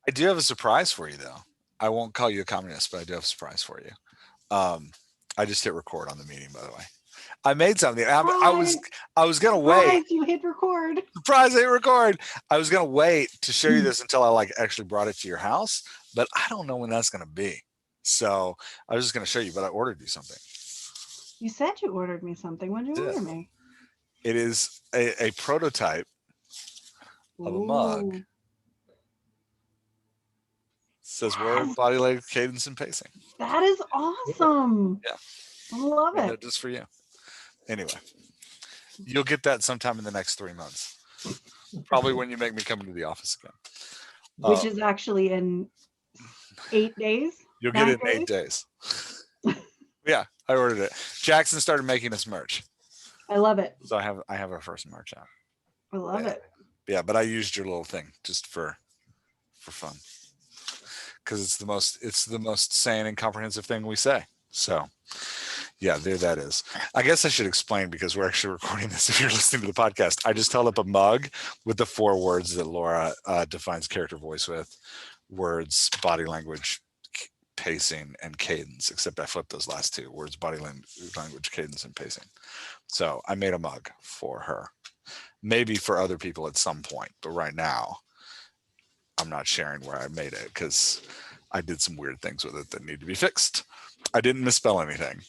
I do have a surprise for you, though. I won't call you a communist, but I do have a surprise for you. Um, I just hit record on the meeting, by the way. I made something. Surprise! I was gonna wait. Surprise! You hit record. Surprise! I hit record. I was gonna wait to show you this until I like actually brought it to your house, but I don't know when that's gonna be. So I was just gonna show you, but I ordered you something. You said you ordered me something. What did you I did. order me? It is a prototype of a mug. Ooh, Says that word, is, body, leg, cadence, and pacing. that is Cool. awesome. Yeah, I love made it. that just for you. Anyway, you'll get that sometime in the next 3 months. Probably when you make me come into the office again. Which Uh, is actually in 8 days, you'll get it nine in eight days. days. Yeah, I ordered it. Jackson started making us merch, I love it. so I have our first merch out. I love Yeah, it. yeah, but I used your little thing just for fun because it's the most sane and comprehensive thing we say. So yeah, there that is. I guess I should explain because we're actually recording this. If you're listening to the podcast, I just held up a mug with the 4 words that Laura defines character voice with: words, body language, pacing, and cadence. Except I flipped those last two words: language, cadence, and pacing. So I made a mug for her. Maybe for other people at some point, but right now I'm not sharing where I made it because I did some weird things with it that need to be fixed. I didn't misspell anything.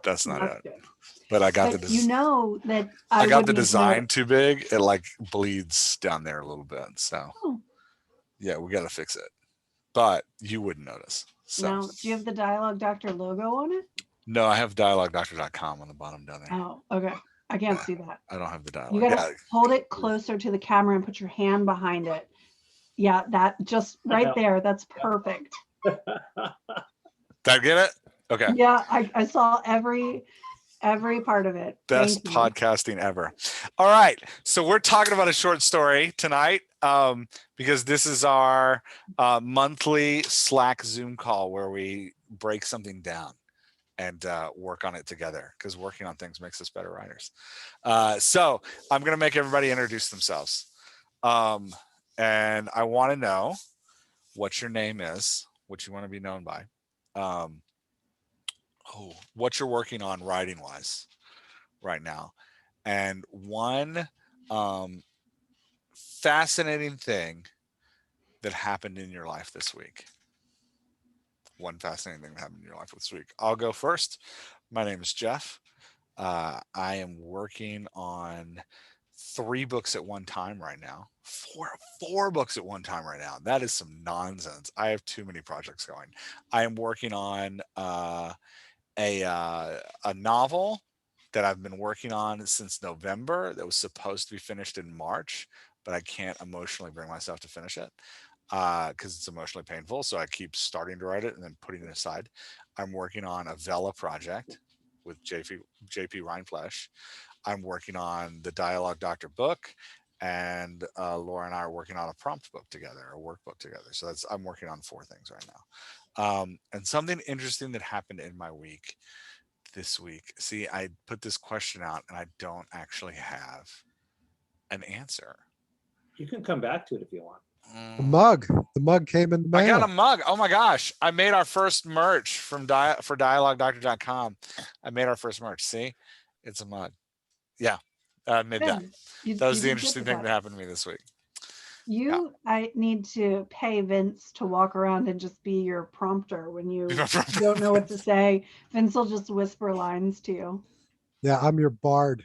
That's not That's it. good. But But you know that I I got the wouldn't have design noticed. too big. It like bleeds down there a little bit. So Oh, yeah, we got to fix it. But you wouldn't notice. So now, do you have the Dialogue Doctor logo on it? no, I have dialoguedoctor.com on the bottom down there. Oh, okay. I can't Yeah, see that. I don't have the You dialogue. got to Yeah. hold it closer to the camera and put your hand behind it. Yeah, that just right Hell, there. That's perfect. Did I get it? Okay. Yeah, I saw every part of it. Thank Best you. podcasting ever. All right. So we're talking about a short story tonight because this is our monthly Slack Zoom call where we break something down and work on it together because working on things makes us better writers. So I'm going to make everybody introduce themselves. Um, and I want to know what your name is, what you want to be known by, um, what you're working on writing wise right now, and one um, fascinating thing that happened in your life this week. One fascinating thing that happened in your life this week. I'll go first. My name is Jeff. I am working on 3 books at one time right now. Four books at one time right now. That is some nonsense. I have too many projects going. I am working on a novel that I've been working on since November that was supposed to be finished in March, but I can't emotionally bring myself to finish it because it's emotionally painful. So I keep starting to write it and then putting it aside. I'm working on a Vela project with JP Reinflesh. I'm working on the Dialogue Doctor book, and Laura and I are working on a prompt book together, a workbook together. So I'm working on 4 things right now. And something interesting that happened in my week this week. See, I put this question out and I don't actually have an answer. you can come back to it if you want. The Mm, mug. The mug came in the I got a mail. mug. Oh my gosh. I made our first merch for dialoguedoctor.com. I made our first merch. See? It's a mug. Yeah. I made that. Good. You That was you the did good interesting with thing that. that happened to me this week. Yeah. I need to pay Vince to walk around and just be your prompter when you don't know what to say. Vince will just whisper lines to you. Yeah, I'm your bard.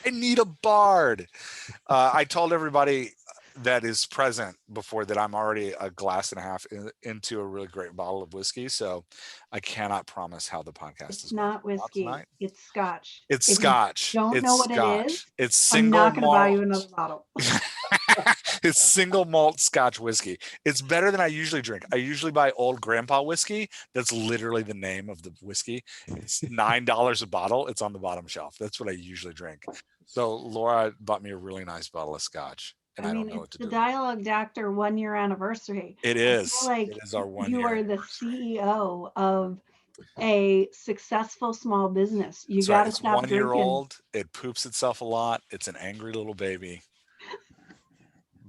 I need a bard. I told everybody that is present before that I'm already a glass and a half into a really great bottle of whiskey. So I cannot promise how the podcast It's is going to not come out whiskey. tonight. It's scotch. It's If you scotch. don't It's know what it scotch. is, It's I'm single not going to buy you malt. another bottle. It's single malt scotch whiskey. It's better than I usually drink. I usually buy old grandpa whiskey. That's literally the name of the whiskey. It's $9 a bottle. It's on the bottom shelf. That's what I usually drink. So Laura bought me a really nice bottle of scotch, and I I don't mean, know it's what to the do with it. Dialogue Doctor 1 year anniversary. It I feel is. like It is our one you year are the anniversary. CEO of a successful small business. You That's right. got to It's stop 1 year drinking. old. It poops itself a lot. It's an angry little baby,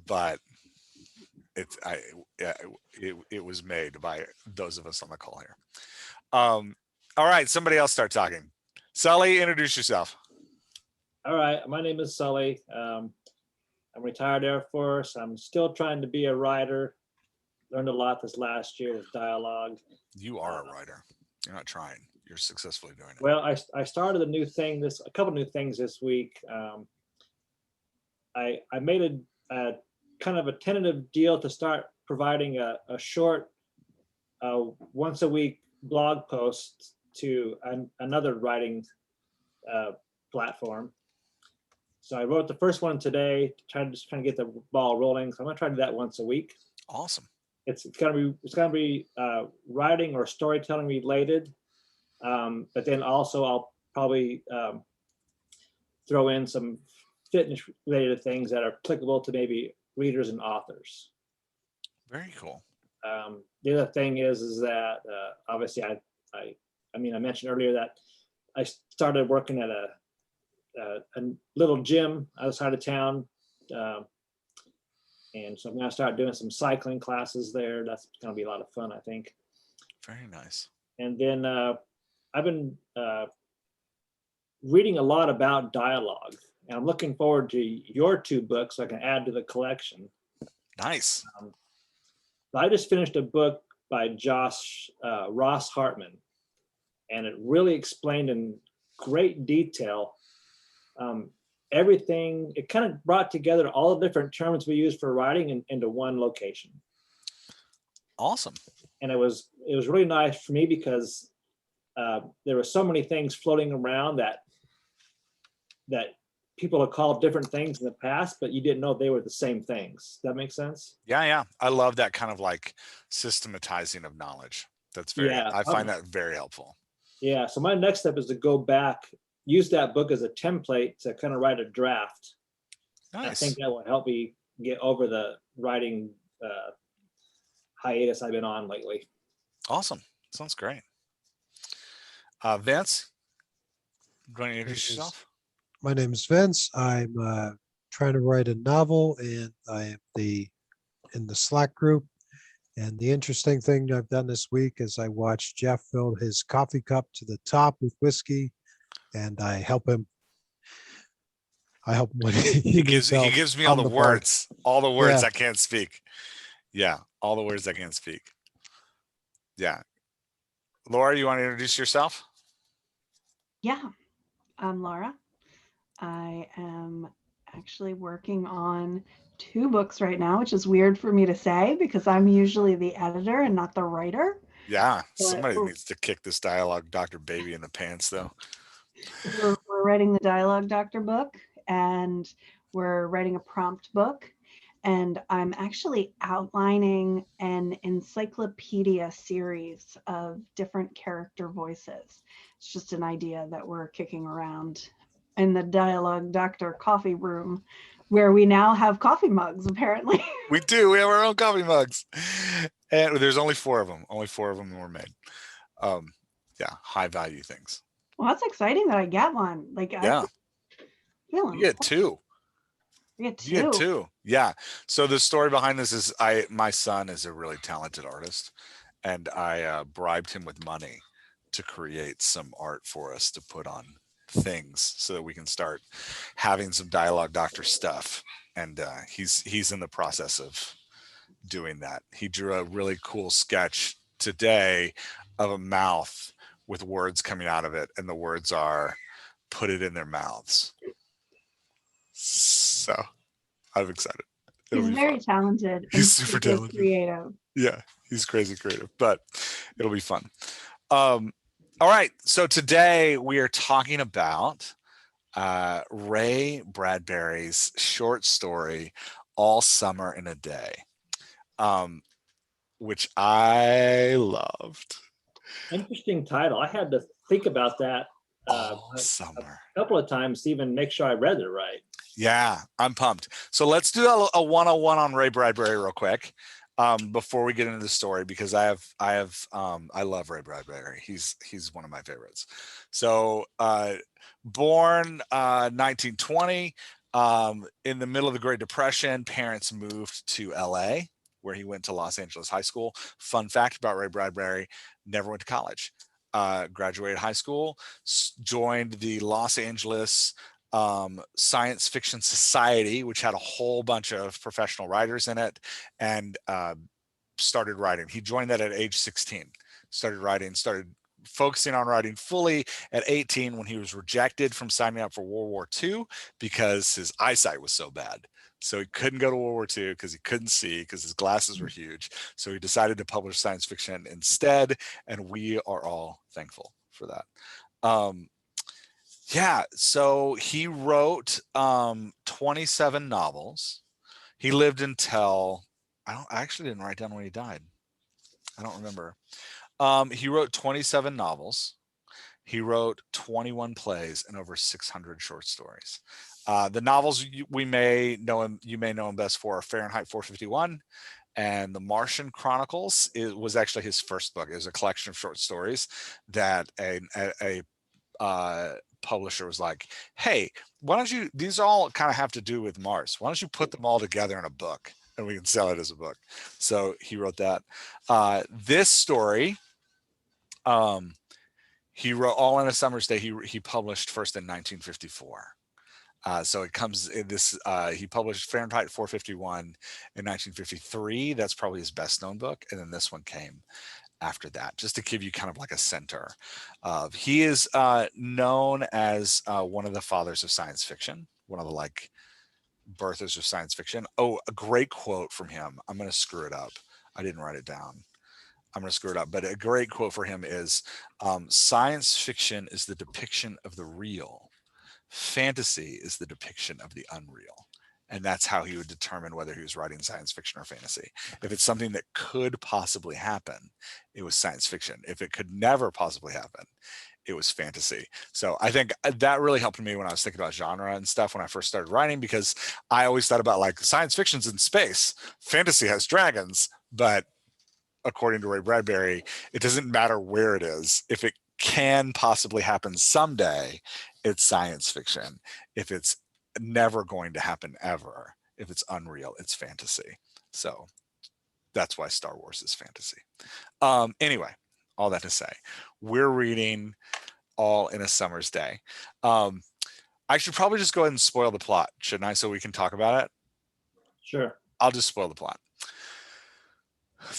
but it was made by those of us on the call here. All right, somebody else start talking. Sully, introduce yourself. All right, my name is Sully. I'm retired Air Force. I'm still trying to be a writer. Learned a lot this last year with dialogue. You are a writer. You're not trying. You're successfully doing it. Well, I started a couple new things this week. I made a kind of a tentative deal to start providing a short once a week blog post to another writing platform. So I wrote the first one today to just trying to get the ball rolling. So I'm gonna try to do that once a week. Awesome. It's gonna be writing or storytelling related, but then also I'll probably throw in some fitness related things that are applicable to maybe readers and authors. Very cool. The other thing is that obviously I mentioned earlier that I started working at a little gym outside of town, and so I'm going to start doing some cycling classes there. That's going to be a lot of fun, I think. Very nice. And then I've been reading a lot about dialogue, and I'm looking forward to your 2 books so I can add to the collection. Nice. I just finished a book by Ross Hartman, and it really explained in great detail everything. It kind of brought together all the different terms we use for writing into one location. Awesome. And it was really nice for me because there were so many things floating around that people have called different things in the past, but you didn't know they were the same things. Does that make sense? Yeah. I love that kind of like systematizing of knowledge. That's very, Yeah. I find that very helpful. Yeah. So my next step is to go back, use that book as a template to kind of write a draft. Nice. I think that will help me get over the writing hiatus I've been on lately. Awesome. Sounds great. Vince, going to introduce yourself? My name is Vince. I'm trying to write a novel, and I am in the Slack group. And the interesting thing I've done this week is I watched Jeff fill his coffee cup to the top with whiskey, and I help him. When He gives me all the words, Yeah. I can't speak. Yeah, all the words I can't speak. Yeah. Laura, you want to introduce yourself? Yeah, I'm Laura. I am actually working on 2 books right now, which is weird for me to say because I'm usually the editor and not the writer. Yeah, somebody needs to kick this dialogue Dr. Baby in the pants, though. We're writing the Dialogue Doctor book, and we're writing a prompt book. And I'm actually outlining an encyclopedia series of different character voices. It's just an idea that we're kicking around in the Dialogue Doctor coffee room, where we now have coffee mugs, apparently. We do. We have our own coffee mugs. And there's only 4 of them. Only 4 of them were made. Yeah, high value things. Well, that's exciting that I get one. Like, Yeah. You get 2. You get 2. You get 2. Yeah. So the story behind this is my son is a really talented artist, and I bribed him with money to create some art for us to put on things so that we can start having some Dialogue Doctor stuff. And he's in the process of doing that. He drew a really cool sketch today of a mouth with words coming out of it, and the words are "put it in their mouths." So I'm excited. He's very talented. He's super talented. Creative. Yeah, he's crazy creative, but it'll be fun. All right. So today we are talking about Ray Bradbury's short story, All Summer in a Day, which I loved. Interesting title. I had to think about that All Summer. a couple of times to even make sure I read it right. Yeah, I'm pumped. So let's do a 101 on Ray Bradbury real quick before we get into the story, because I love Ray Bradbury. He's one of my favorites. So born 1920 in the middle of the Great Depression, parents moved to LA where he went to Los Angeles High School. Fun fact about Ray Bradbury: never went to college. Graduated high school, joined the Los Angeles Science Fiction Society, which had a whole bunch of professional writers in it, and started writing. He joined that at age 16, started writing, started focusing on writing fully at 18 when he was rejected from signing up for World War II because his eyesight was so bad. So he couldn't go to World War II because he couldn't see, because his glasses were huge. So he decided to publish science fiction instead, and we are all thankful for that. Yeah, so he wrote 27 novels. He lived until, I actually didn't write down when he died. I don't remember. He wrote 27 novels. He wrote 21 plays and over 600 short stories. The novels you may know him best for are Fahrenheit 451 and The Martian Chronicles. It was actually his first book. It was a collection of short stories that a publisher was like, hey, why don't you, these all kind of have to do with Mars. Why don't you put them all together in a book and we can sell it as a book? So he wrote that. This story, he wrote All in a Summer's Day. He published first in 1954. So it comes in this, he published Fahrenheit 451 in 1953. That's probably his best known book. And then this one came after that, just to give you kind of like a center. He is known as one of the fathers of science fiction, one of the like birthers of science fiction. Oh, a great quote from him. I'm going to screw it up. I didn't write it down. I'm going to screw it up, but a great quote for him is, science fiction is the depiction of the real. Fantasy is the depiction of the unreal. And that's how he would determine whether he was writing science fiction or fantasy. If it's something that could possibly happen, it was science fiction. If it could never possibly happen, it was fantasy. So I think that really helped me when I was thinking about genre and stuff when I first started writing, because I always thought about like science fiction's in space, fantasy has dragons, but according to Ray Bradbury, it doesn't matter where it is. If it can possibly happen someday, it's science fiction. If it's never going to happen ever, if it's unreal, it's fantasy. So that's why Star Wars is fantasy. Anyway, all that to say, we're reading All in a Summer's Day. I should probably just go ahead and spoil the plot, shouldn't I, so we can talk about it? Sure. I'll just spoil the plot.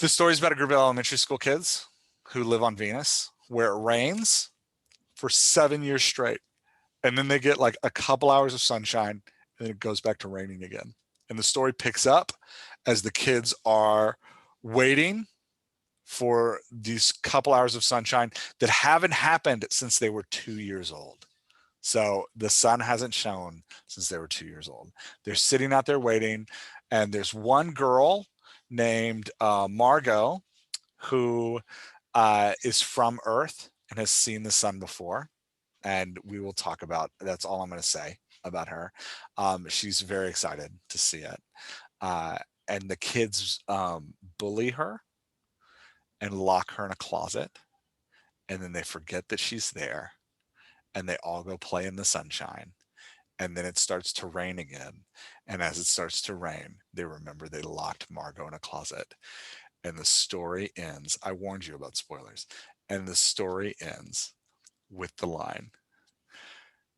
The story is about a group of elementary school kids who live on Venus, where it rains for 7 years straight. And then they get like a couple hours of sunshine, and then it goes back to raining again. And the story picks up as the kids are waiting for these couple hours of sunshine that haven't happened since they were 2 years old. So the sun hasn't shone since they were 2 years old. They're sitting out there waiting, and there's one girl named Margot, who is from Earth and has seen the sun before. And we will talk about, that's all I'm going to say about her. She's very excited to see it. And the kids bully her and lock her in a closet. And then they forget that she's there. And they all go play in the sunshine. And then it starts to rain again. And as it starts to rain, they remember they locked Margot in a closet. And the story ends. I warned you about spoilers. And the story ends with the line,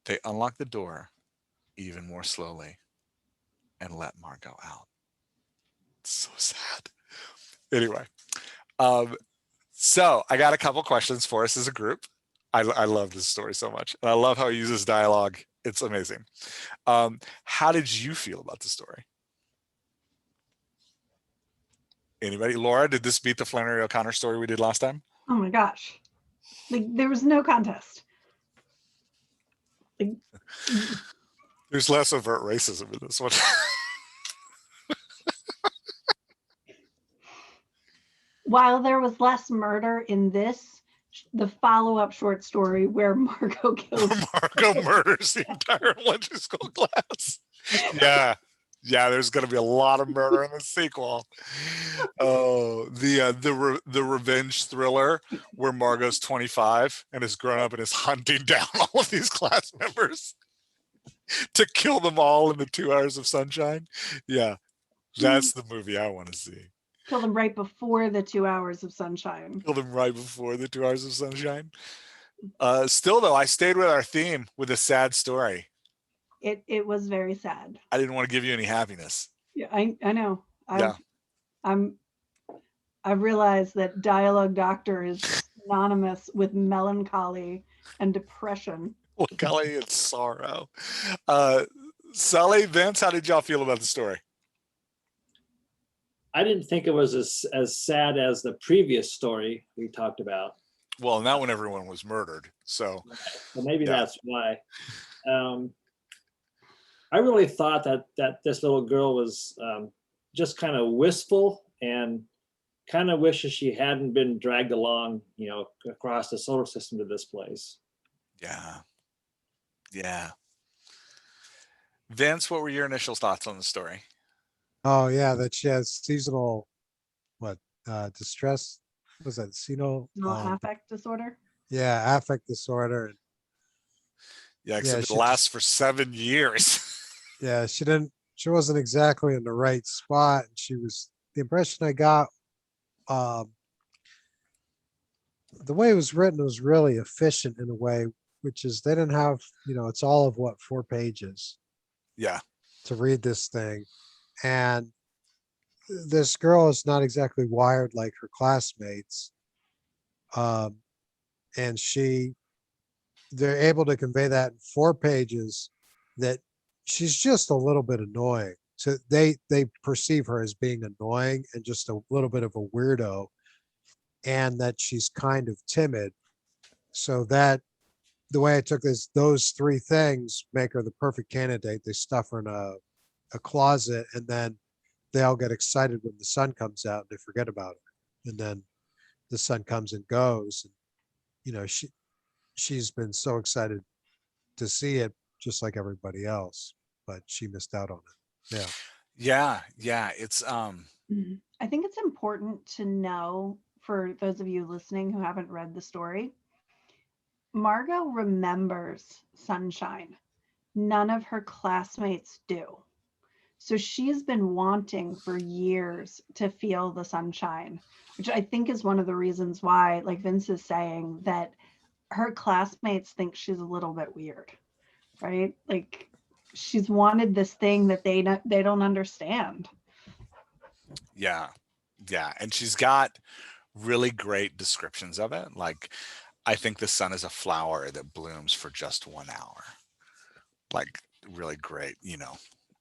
they unlock the door even more slowly and let Margot out. It's so sad. Anyway, so I got a couple questions for us as a group. I love this story so much. And I love how he uses dialogue. It's amazing. How did you feel about the story? Anybody? Laura, did this beat the Flannery O'Connor story we did last time? Oh my gosh. Like, there was no contest. Like, there's less overt racism in this one. while there was less murder in this, the follow-up short story where Margot kills Margot murders the entire elementary school class. Yeah, there's going to be a lot of murder in the sequel. Oh, the revenge thriller where Margot's 25 and has grown up and is hunting down all of these class members to kill them all in the 2 hours of sunshine. Yeah, that's the movie I want to see. Killed him right before the 2 hours of sunshine. Killed him right before the 2 hours of sunshine. Still though, I stayed with our theme with a sad story. It was very sad. I didn't want to give you any happiness. Yeah, I know. Yeah. I've realized that dialogue doctor is synonymous with melancholy and depression. Melancholy and sorrow. Sully, Vince, how did y'all feel about the story? I didn't think it was as sad as the previous story we talked about. Well, and that one everyone was murdered. So maybe Yeah. that's why. I really thought that this little girl was just kind of wistful and kind of wishes she hadn't been dragged along, across the solar system to this place. yeah. Yeah. Vince, what were your initial thoughts on the story? Oh yeah, that she has seasonal, distress. Was that seasonal? No affect disorder. Yeah, affect disorder. And Yeah, except it she lasts for 7 years. yeah, she wasn't exactly in the right spot. And the impression I got, the way it was written was really efficient in a way, which is they didn't have, it's all of 4 pages Yeah. to read this thing. And this girl is not exactly wired like her classmates. And they're able to convey that in 4 pages, that she's just a little bit annoying. So they perceive her as being annoying and just a little bit of a weirdo, and that she's kind of timid. So that the way I took this, those 3 things make her the perfect candidate. They stuff her in a closet, and then they all get excited when the sun comes out and they forget about her. And then the sun comes and goes. And, she's been so excited to see it just like everybody else, but she missed out on it. Yeah. Yeah. Yeah. It's I think it's important to know, for those of you listening who haven't read the story, Margot remembers sunshine. None of her classmates do. So she's been wanting for years to feel the sunshine, which I think is one of the reasons why, like Vince is saying, that her classmates think she's a little bit weird, right? Like she's wanted this thing that they don't understand. Yeah. Yeah. And she's got really great descriptions of it. Like, I think the sun is a flower that blooms for just 1 hour. Like, really great,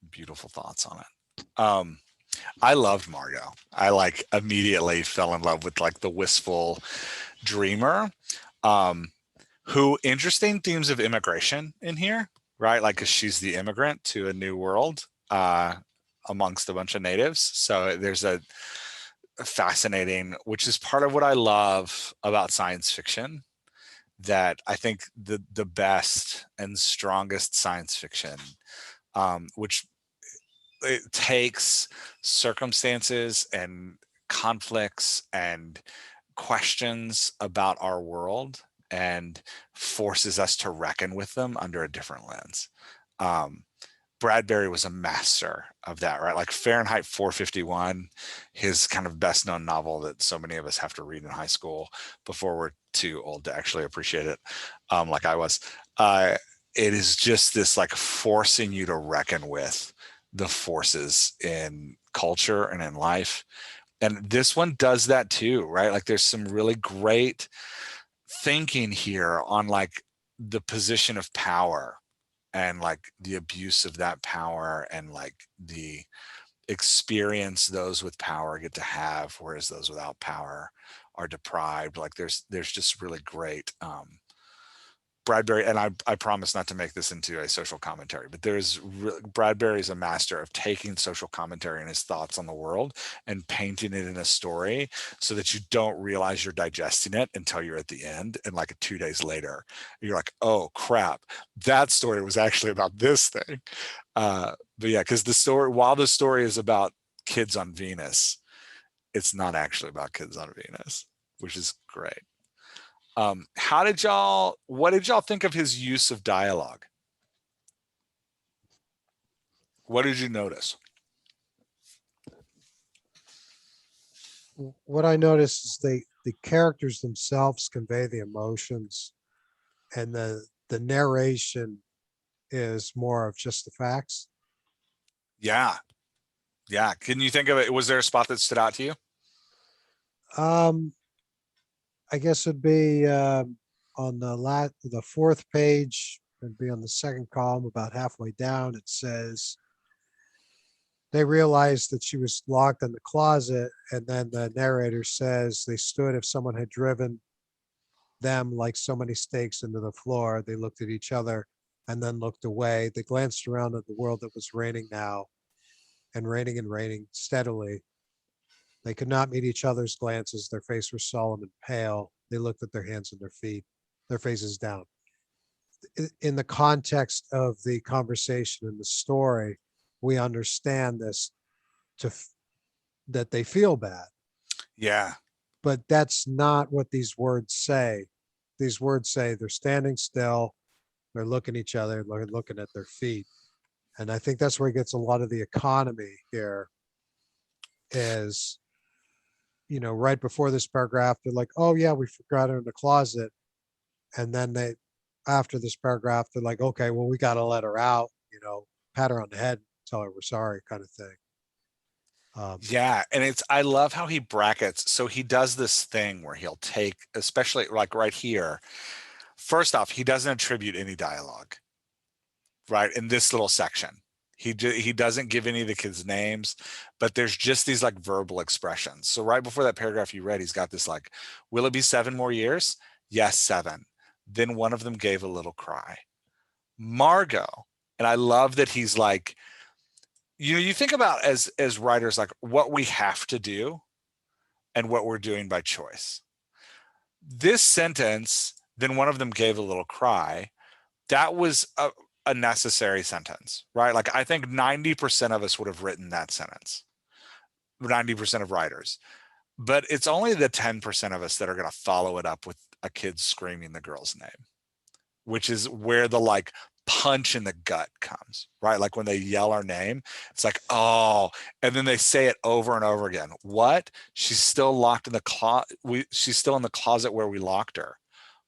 beautiful thoughts on it. I loved Margot. I immediately fell in love with the wistful dreamer. Who interesting themes of immigration in here, right? Like, 'cause she's the immigrant to a new world amongst a bunch of natives. So there's a fascinating, which is part of what I love about science fiction, that I think the best and strongest science fiction, which it takes circumstances and conflicts and questions about our world and forces us to reckon with them under a different lens. Bradbury was a master of that, right? Like Fahrenheit 451, his kind of best known novel that so many of us have to read in high school before we're too old to actually appreciate it, like I was. It is just this forcing you to reckon with the forces in culture and in life. And this one does that too, right? Like there's some really great thinking here on the position of power and the abuse of that power and the experience those with power get to have, whereas those without power are deprived. There's just really great Bradbury, and I promise not to make this into a social commentary, but Bradbury is a master of taking social commentary and his thoughts on the world and painting it in a story so that you don't realize you're digesting it until you're at the end. And 2 days later, you're like, oh crap, that story was actually about this thing. But yeah, because while the story is about kids on Venus, it's not actually about kids on Venus, which is great. What did y'all think of his use of dialogue? What did you notice? what I noticed is the characters themselves convey the emotions, and the narration is more of just the facts. Yeah. Yeah. Can you think of it? Was there a spot that stood out to you? Um, I guess it'd be on the fourth page. It'd be on the second column, about halfway down. It says they realized that she was locked in the closet, and then the narrator says they stood if someone had driven them like so many stakes into the floor. They looked at each other and then looked away. They glanced around at the world that was raining now and raining steadily. They could not meet each other's glances. Their faces were solemn and pale. They looked at their hands and their feet, their faces down. In the context of the conversation and the story, we understand this to that they feel bad, Yeah. but that's not what these words say. These words say they're standing still, they're looking at each other, they're looking at their feet. And I think that's where it gets a lot of the economy here is, right before this paragraph, they're like, oh yeah, we forgot her in the closet. And then after this paragraph, they're like, okay, well, we got to let her out, pat her on the head, tell her we're sorry kind of thing. Yeah. And I love how he brackets. So he does this thing where he'll take, especially like right here. First off, he doesn't attribute any dialogue, right? In this little section. He doesn't give any of the kids' names, but there's just these like verbal expressions. So right before that paragraph you read, he's got this like, will it be 7 more years? Yes, 7. Then one of them gave a little cry. Margot. And I love that he's like, you think about as writers, like what we have to do and what we're doing by choice. This sentence, then one of them gave a little cry. That was a necessary sentence, right? Like I think 90% of us would have written that sentence, 90% of writers, but it's only the 10% of us that are going to follow it up with a kid screaming the girl's name, which is where the like punch in the gut comes, right? Like when they yell our name, it's like, oh, and then they say it over and over again. What? She's still locked in the closet. She's still in the closet where we locked her.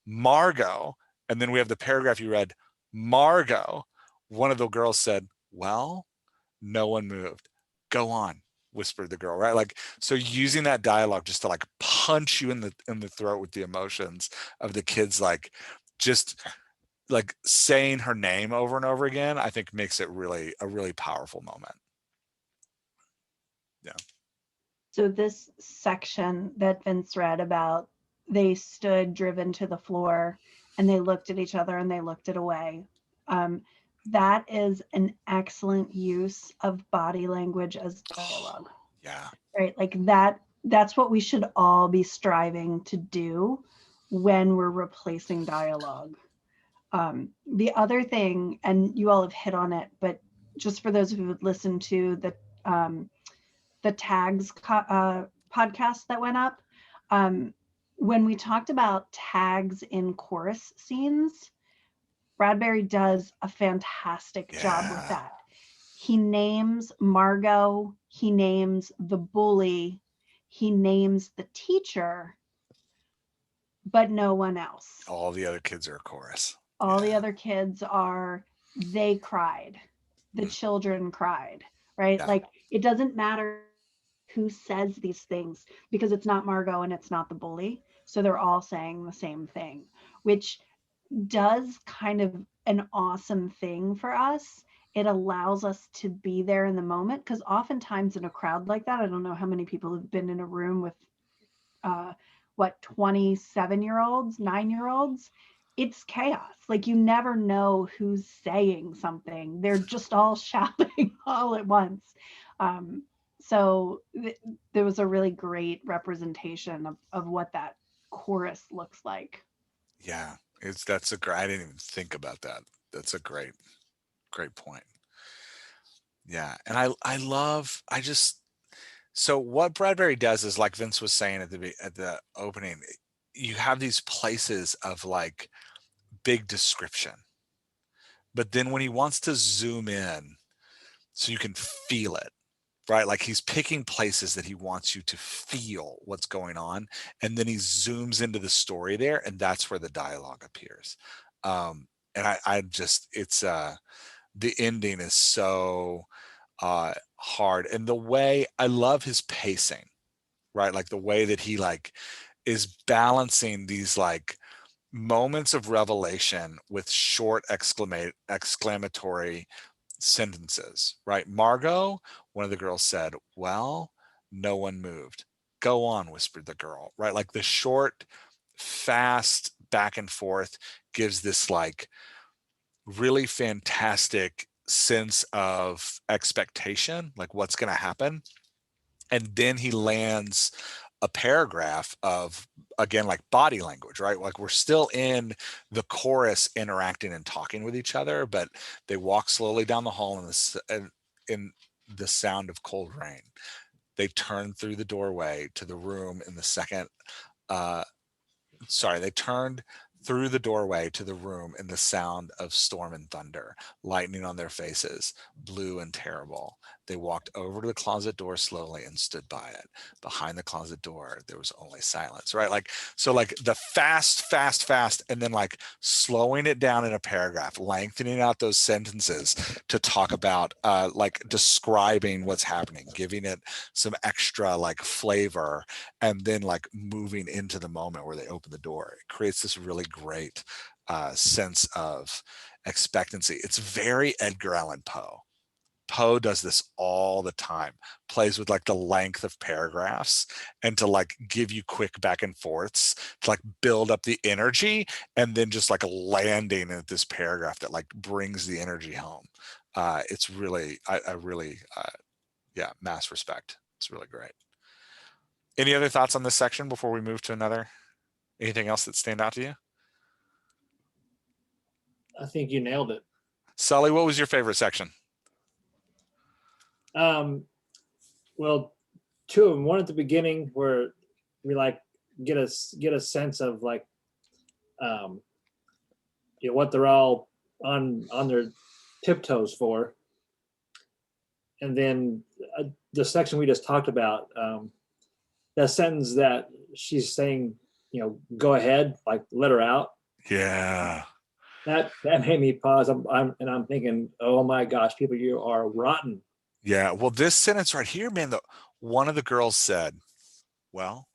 Margot. And then we have the paragraph you read, Margot. One of the girls said, well, no one moved. Go on, whispered the girl, right? Like, so using that dialogue just to like punch you in the throat with the emotions of the kids, like just like saying her name over and over again, I think makes it really a really powerful moment. Yeah. So this section that Vince read about, they stood driven to the floor and they looked at each other and they looked it away. That is an excellent use of body language as dialogue. Yeah. Right? Like that's what we should all be striving to do when we're replacing dialogue. The other thing, and you all have hit on it, but just for those who would listen to the tags podcast that went up, when we talked about tags in chorus scenes, Bradbury does a fantastic job with that. He names Margot, he names the bully, he names the teacher, but no one else. All the other kids are a chorus. All the other kids are, they cried, the children cried, right? Yeah. Like it doesn't matter who says these things because it's not Margot and it's not the bully. So they're all saying the same thing, which does kind of an awesome thing for us. It allows us to be there in the moment because oftentimes in a crowd like that, I don't know how many people have been in a room with 27-year-olds, 9-year-olds. It's chaos. Like you never know who's saying something. They're just all shouting all at once. So there was a really great representation of what that chorus looks like. Yeah, I didn't even think about that. That's a great point. Yeah, and so what Bradbury does is like Vince was saying at the opening, you have these places of like big description, but then when he wants to zoom in so you can feel it, right? Like he's picking places that he wants you to feel what's going on, and then he zooms into the story there, and that's where the dialogue appears. And I just, it's the ending is so hard, and the way I love his pacing, right? Like the way that he like is balancing these like moments of revelation with short exclamatory sentences, right? Margot, one of the girls said, well, no one moved. Go on, whispered the girl, right? Like the short, fast back and forth gives this like really fantastic sense of expectation, like what's going to happen. And then he lands a paragraph of, again, like body language, right? Like we're still in the chorus interacting and talking with each other, but they walk slowly down the hall in the sound of cold rain. They turn through the doorway to the room in the second they turned through the doorway to the room in the sound of storm and thunder, lightning on their faces, blue and terrible. They walked over to the closet door slowly and stood by it. Behind the closet door, there was only silence, right? Like, so like the fast, and then like slowing it down in a paragraph, lengthening out those sentences to talk about like describing what's happening, giving it some extra like flavor, and then like moving into the moment where they open the door. It creates this really great sense of expectancy. It's very Edgar Allan Poe. Poe does this all the time, plays with like the length of paragraphs and to like give you quick back and forths to like build up the energy, and then just like a landing at this paragraph that like brings the energy home. It's really, I really, yeah, mass respect. It's really great. Any other thoughts on this section before we move to another? Anything else that stand out to you? I think you nailed it. Sully, what was your favorite section? Well, two of them. One at the beginning where we like get a sense of like, you know, what they're all on their tiptoes for, and then the section we just talked about, that sentence that she's saying, you know, go ahead, like let her out. Yeah. That made me pause. I'm thinking, oh my gosh, people, you are rotten. Yeah. Well, this sentence right here, man, one of the girls said, well,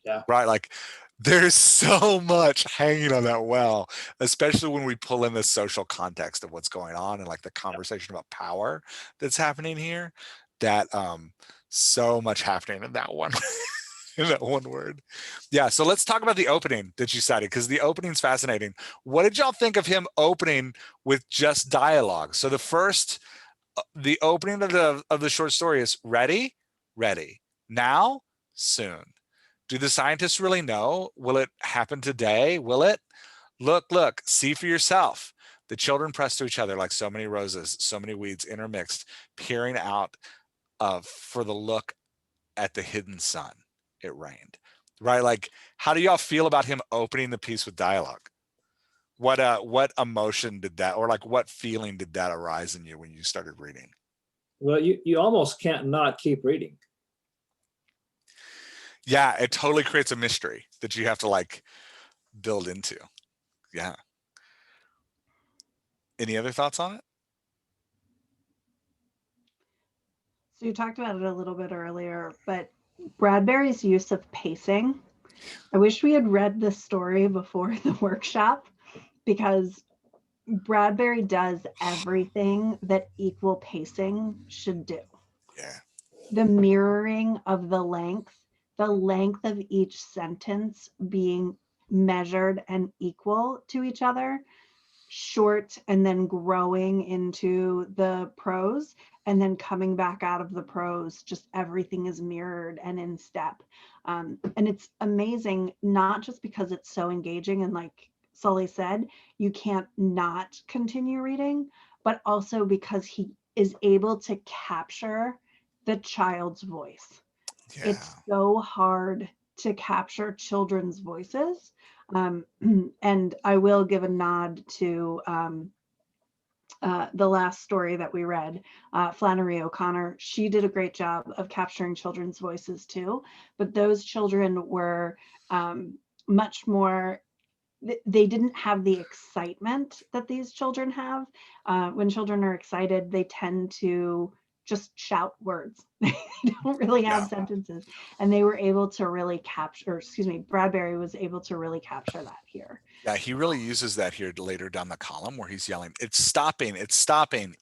yeah, right. Like there's so much hanging on that well, especially when we pull in the social context of what's going on and like the conversation about power that's happening here, that so much happening in that one. In that one word. Yeah. So let's talk about the opening that you cited, because the opening's fascinating. What did y'all think of him opening with just dialogue? So the opening of the short story is ready, now, soon. Do the scientists really know? Will it happen today? Will it? Look, see for yourself. The children press to each other like so many roses, so many weeds intermixed, peering out for the look at the hidden sun. It rained, right? Like, how do y'all feel about him opening the piece with dialogue? What emotion did that, or like what feeling did that arise in you when you started reading? well, you almost can't not keep reading. Yeah, it totally creates a mystery that you have to like build into. Yeah. Any other thoughts on it? So you talked about it a little bit earlier, but Bradbury's use of pacing. I wish we had read this story before the workshop, because Bradbury does everything that equal pacing should do. Yeah. The mirroring of the length of each sentence being measured and equal to each other, short and then growing into the prose, and then coming back out of the prose, just everything is mirrored and in step. And it's amazing, not just because it's so engaging and like Sully said, you can't not continue reading, but also because he is able to capture the child's voice. Yeah. It's so hard to capture children's voices. And I will give a nod to the last story that we read, Flannery O'Connor, she did a great job of capturing children's voices too, but those children were much more, they didn't have the excitement that these children have. When children are excited, they tend to just shout words. They don't really have Yeah. sentences. And they were able to really capture, excuse me, Bradbury was able to really capture that here. Yeah, he really uses that here later down the column where he's yelling, it's stopping,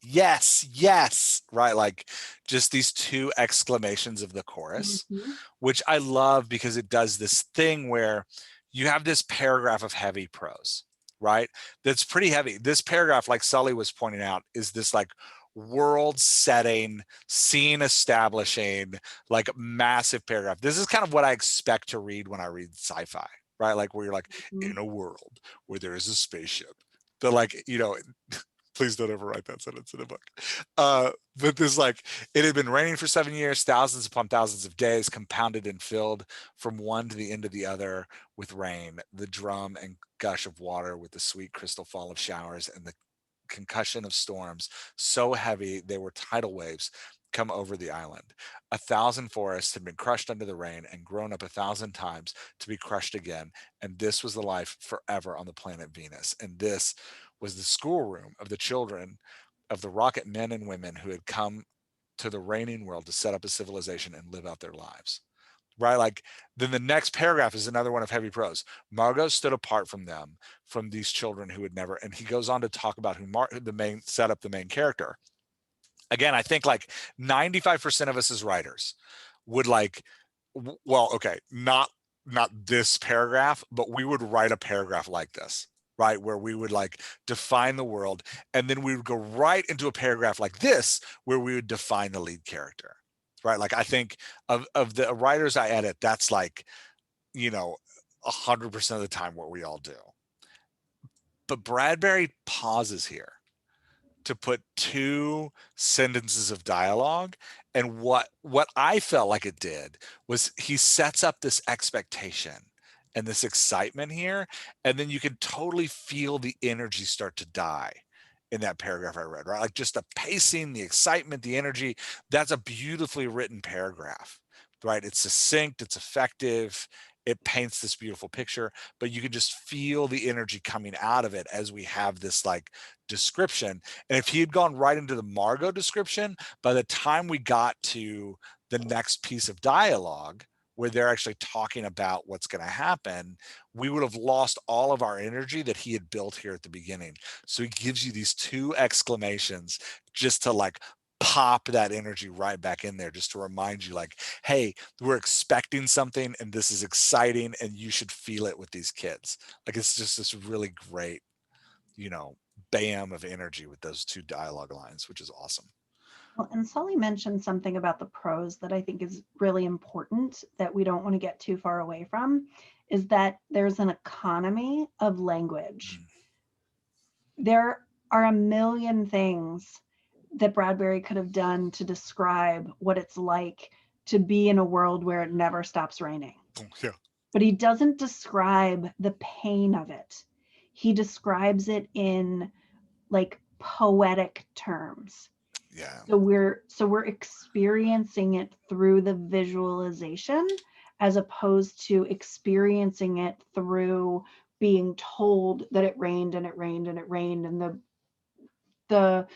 yes, yes, right? Like just these two exclamations of the chorus, Mm-hmm. which I love because it does this thing where you have this paragraph of heavy prose, right? That's pretty heavy. This paragraph, like Sully was pointing out, is this like world setting, scene establishing, like massive paragraph. This is kind of what I expect to read when I read sci-fi, right? Like where you're like, Mm-hmm. in a world where there is a spaceship. But like, you know, please don't ever write that sentence in a book. But this like, it had been raining for 7 years, thousands upon thousands of days, compounded and filled from one to the end of the other with rain, the drum and gush of water with the sweet crystal fall of showers and the concussion of storms so heavy they were tidal waves come over the island. 1,000 forests had been crushed under the rain and grown up 1,000 times to be crushed again. And this was the life forever on the planet Venus. And this was the schoolroom of the children of the rocket men and women who had come to the reigning world to set up a civilization and live out their lives. Right? Like then the next paragraph is another one of heavy prose. Margot stood apart from them, from these children who had never, and he goes on to talk about who the main set up the main character. Again, I think like 95% of us as writers would like, well, okay, not this paragraph, but we would write a paragraph like this, right? Where we would like define the world, and then we would go right into a paragraph like this, where we would define the lead character, right? Like I think of the writers I edit, that's like, you know, 100% of the time what we all do. But Bradbury pauses here to put two sentences of dialogue, and what I felt like it did was he sets up this expectation and this excitement here, and then you can totally feel the energy start to die in that paragraph I read, right? Like just the pacing, the excitement, the energy. That's a beautifully written paragraph, right? It's succinct, it's effective, it paints this beautiful picture, but you can just feel the energy coming out of it as we have this like description. And if he had gone right into the Margot description, by the time we got to the next piece of dialogue where they're actually talking about what's going to happen, we would have lost all of our energy that he had built here at the beginning. So he gives you these two exclamations just to like pop that energy right back in there, just to remind you like, hey, we're expecting something and this is exciting and you should feel it with these kids. Like it's just this really great, you know, bam of energy with those two dialogue lines, which is awesome. Well, and Sully mentioned something about the prose that I think is really important that we don't want to get too far away from, is that there's an economy of language. There are a million things that Bradbury could have done to describe what it's like to be in a world where it never stops raining. Yeah. But he doesn't describe the pain of it. He describes it in like poetic terms. Yeah. So we're experiencing it through the visualization as opposed to experiencing it through being told that it rained and it rained and it rained and the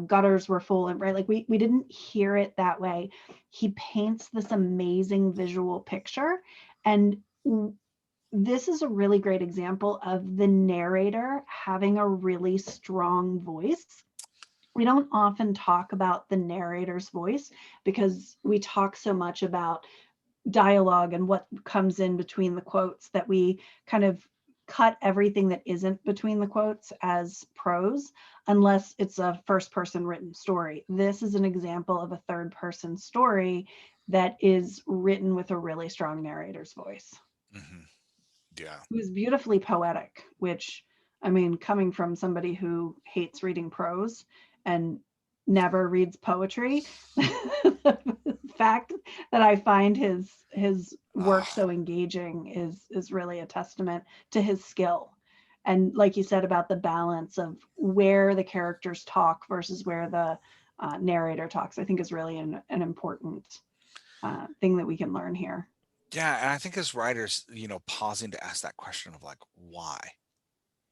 gutters were full, and right, like we didn't hear it that way. He paints this amazing visual picture, and this is a really great example of the narrator having a really strong voice. We don't often talk about the narrator's voice because we talk so much about dialogue and what comes in between the quotes that we kind of cut everything that isn't between the quotes as prose unless it's a first person written story. This is an example of a third person story that is written with a really strong narrator's voice. Mm-hmm. Yeah. It was beautifully poetic, which, I mean, coming from somebody who hates reading prose and never reads poetry, the fact that I find his work so engaging is really a testament to his skill. And like you said about the balance of where the characters talk versus where the narrator talks, I think is really an important thing that we can learn here. Yeah, and I think as writers, pausing to ask that question of like,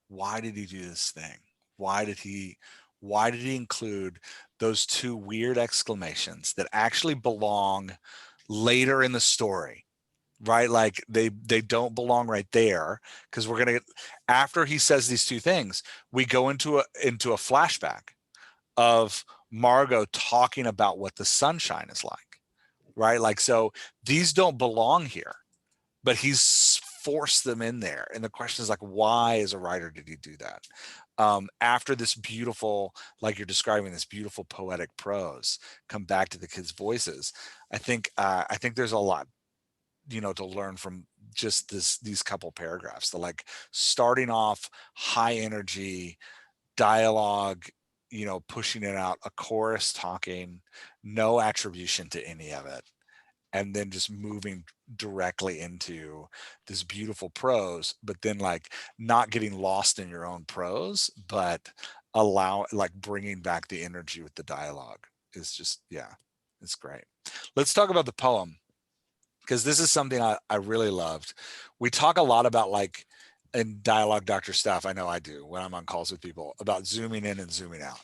why did he do this thing? Why did he include those two weird exclamations that actually belong later in the story, right? Like they don't belong right there, because we're gonna, after he says these two things, we go into a flashback of Margot talking about what the sunshine is like, right? Like, so these don't belong here, but he's forced them in there. And the question is like, why as a writer did he do that? After this beautiful, like you're describing, this beautiful poetic prose, come back to the kids' voices. I think there's a lot, to learn from just these couple paragraphs. The like starting off high energy dialogue, pushing it out, a chorus talking, no attribution to any of it, and then just moving directly into this beautiful prose, but then like not getting lost in your own prose, but bringing back the energy with the dialogue is just, yeah, it's great. Let's talk about the poem, because this is something I really loved. We talk a lot about, like, in dialogue doctor stuff, I know I do when I'm on calls with people, about zooming in and zooming out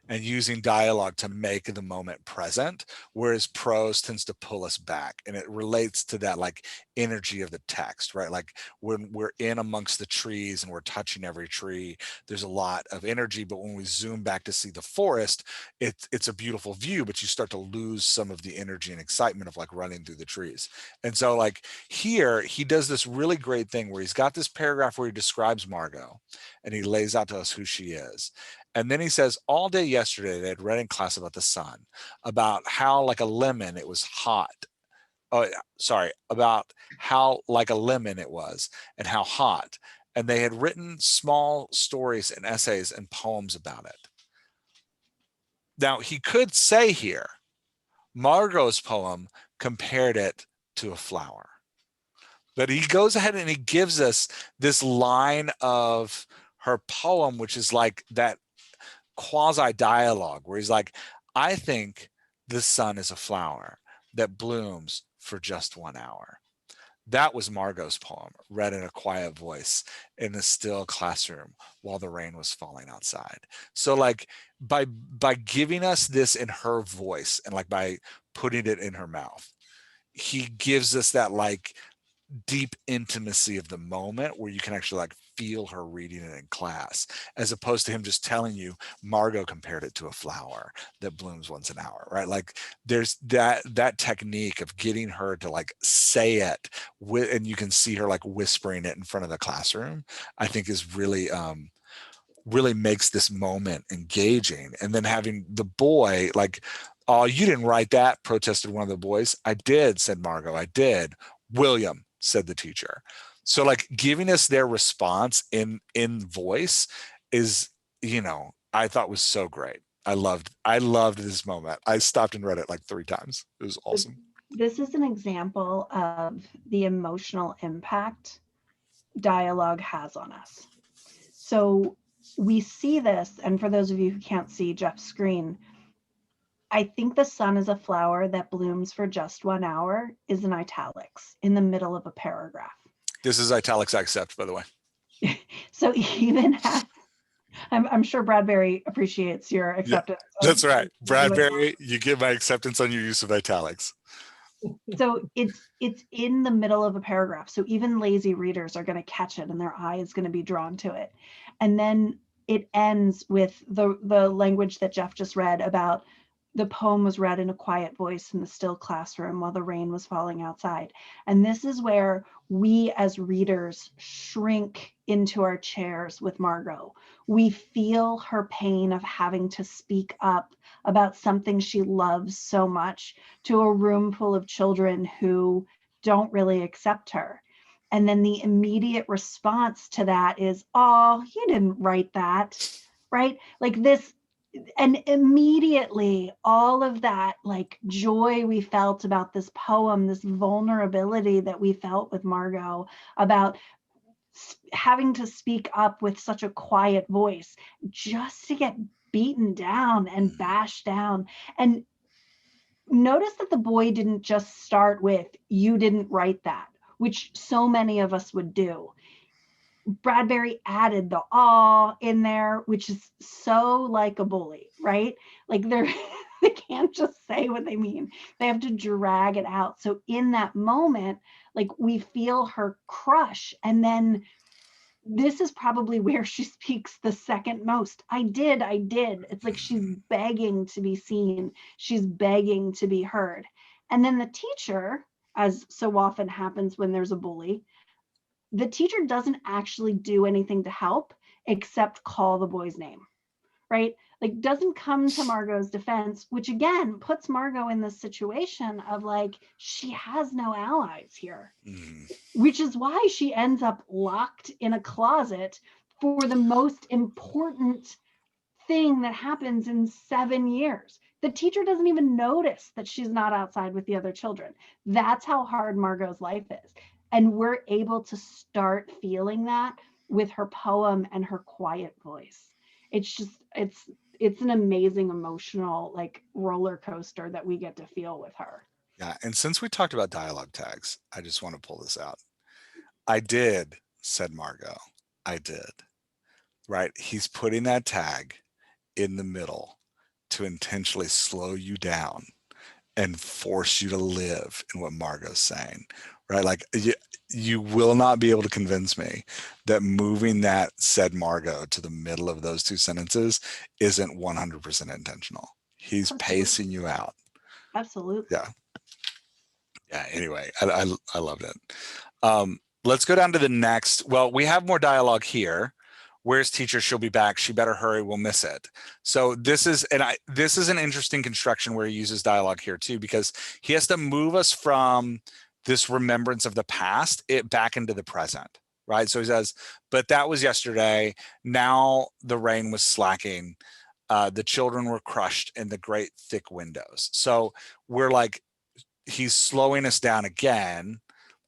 and using dialogue to make the moment present, whereas prose tends to pull us back. And it relates to that like energy of the text, right? Like when we're in amongst the trees and we're touching every tree, there's a lot of energy, but when we zoom back to see the forest, it's a beautiful view, but you start to lose some of the energy and excitement of like running through the trees. And so like here, he does this really great thing where he's got this paragraph where he describes Margot and he lays out to us who she is. And then he says, all day yesterday, they had read in class about the sun, about how like a lemon, it was hot. Oh, sorry, about how like a lemon it was and how hot. And they had written small stories and essays and poems about it. Now, he could say here, Margot's poem compared it to a flower. But he goes ahead and he gives us this line of her poem, which is like that quasi dialogue where he's like, I think the sun is a flower that blooms for just 1 hour. That was Margot's poem, read in a quiet voice in a still classroom while the rain was falling outside. So like by giving us this in her voice and like by putting it in her mouth, he gives us that like deep intimacy of the moment where you can actually like feel her reading it in class, as opposed to him just telling you Margot compared it to a flower that blooms once an hour, right? Like there's that technique of getting her to like say it with, and you can see her like whispering it in front of the classroom, I think is really really makes this moment engaging. And then having the boy like, oh, you didn't write that, protested one of the boys. I did, said Margot. I did. William, said the teacher. So like giving us their response in voice is, I thought was so great. I loved this moment. I stopped and read it like 3 times. It was awesome. This is an example of the emotional impact dialogue has on us. So we see this, and for those of you who can't see Jeff's screen, I think the sun is a flower that blooms for just 1 hour is in italics in the middle of a paragraph. This is italics I accept, by the way. So even I'm sure Bradbury appreciates your acceptance. Yeah, that's right. Bradbury, you give my acceptance on your use of italics. So it's in the middle of a paragraph. So even lazy readers are going to catch it and their eye is going to be drawn to it. And then it ends with the language that Jeff just read about the poem was read in a quiet voice in the still classroom while the rain was falling outside. And this is where we as readers shrink into our chairs with Margot. We feel her pain of having to speak up about something she loves so much to a room full of children who don't really accept her. And then the immediate response to that is, oh, you didn't write that, right? Like this. And immediately all of that like joy we felt about this poem, this vulnerability that we felt with Margot about having to speak up with such a quiet voice just to get beaten down and bashed down. And notice that the boy didn't just start with, "You didn't write that," which so many of us would do. Bradbury added the "aw" in there, which is so like a bully, right? Like they can't just say what they mean. They have to drag it out. So in that moment, like we feel her crush. And then this is probably where she speaks the second most. I did. It's like she's begging to be seen. She's begging to be heard. And then the teacher, as so often happens when there's a bully, the teacher doesn't actually do anything to help except call the boy's name, right? Like doesn't come to Margot's defense, which again puts Margot in this situation of like, she has no allies here, which is why she ends up locked in a closet for the most important thing that happens in 7 years. The teacher doesn't even notice that she's not outside with the other children. That's how hard Margot's life is. And we're able to start feeling that with her poem and her quiet voice. It's just, it's an amazing emotional like roller coaster that we get to feel with her. Yeah. And since we talked about dialogue tags, I just want to pull this out. "I did," said Margot. "I did." Right. He's putting that tag in the middle to intentionally slow you down and force you to live in what Margot's saying, right? Like you will not be able to convince me that moving that "said Margot" to the middle of those two sentences isn't 100% intentional. He's pacing you out. Absolutely. Yeah. Yeah. Anyway, I loved it. Let's go down to the next. Well, we have more dialogue here. "Where's teacher? She'll be back. She better hurry. We'll miss it." So this is an interesting construction where he uses dialogue here too, because he has to move us from this remembrance of the past back into the present, right? So he says, "But that was yesterday. Now the rain was slacking. The children were crushed in the great thick windows." So we're like, he's slowing us down again.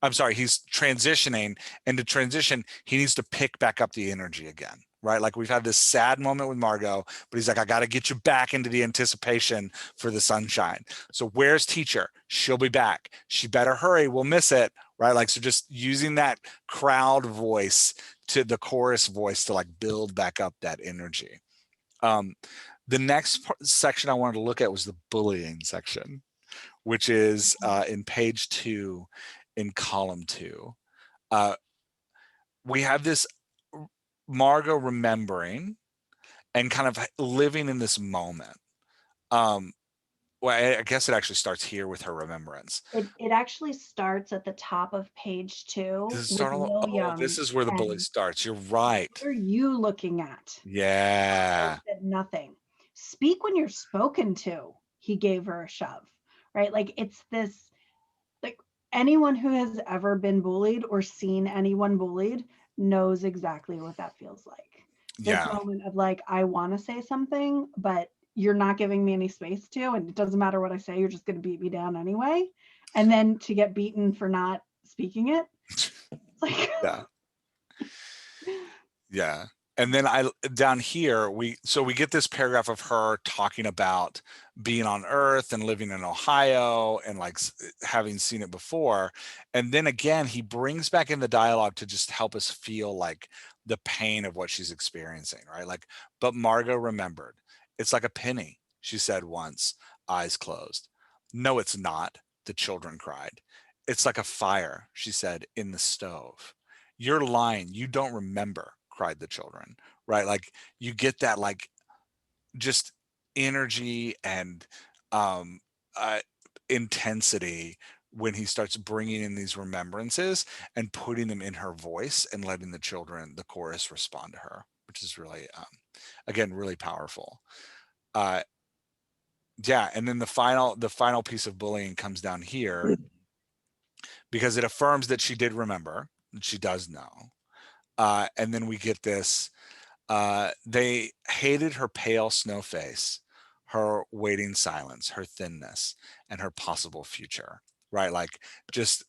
I'm sorry, he's transitioning, and to transition, he needs to pick back up the energy again, right? Like we've had this sad moment with Margot, but he's like, "I got to get you back into the anticipation for the sunshine." So "Where's teacher? She'll be back. She better hurry. We'll miss it," right? Like, so just using that crowd voice to the chorus voice to like build back up that energy. The next section I wanted to look at was the bullying section, which is in page 2 in column 2. We have this Margot remembering and kind of living in this moment. Well, I guess it actually starts here with her remembrance. It actually starts at the top of page 2 Does it with start William. this is where the bully starts. You're right. What are you looking at? Yeah. I said nothing. Speak when you're spoken to. He gave her a shove, right? Like it's this, like anyone who has ever been bullied or seen anyone bullied knows exactly what that feels like. This Yeah. moment of like, I want to say something, but you're not giving me any space to, and it doesn't matter what I say, you're just going to beat me down anyway. And then to get beaten for not speaking it. It's like, Yeah. Yeah. And then down here, we get this paragraph of her talking about being on Earth and living in Ohio and like having seen it before. And then again, he brings back in the dialogue to just help us feel like the pain of what she's experiencing, right? Like, "But Margot remembered. It's like a penny," she said once, eyes closed. "No, it's not," the children cried. "It's like a fire," she said, "in the stove." "You're lying. You don't remember," cried the children, right? Like you get that like just energy and um intensity when he starts bringing in these remembrances and putting them in her voice and letting the children, the chorus, respond to her, which is really again really powerful. Yeah. And then the final piece of bullying comes down here because it affirms that she did remember, that she does know. And then we get this, they hated her pale snow face, her waiting silence, her thinness, and her possible future, right? Like just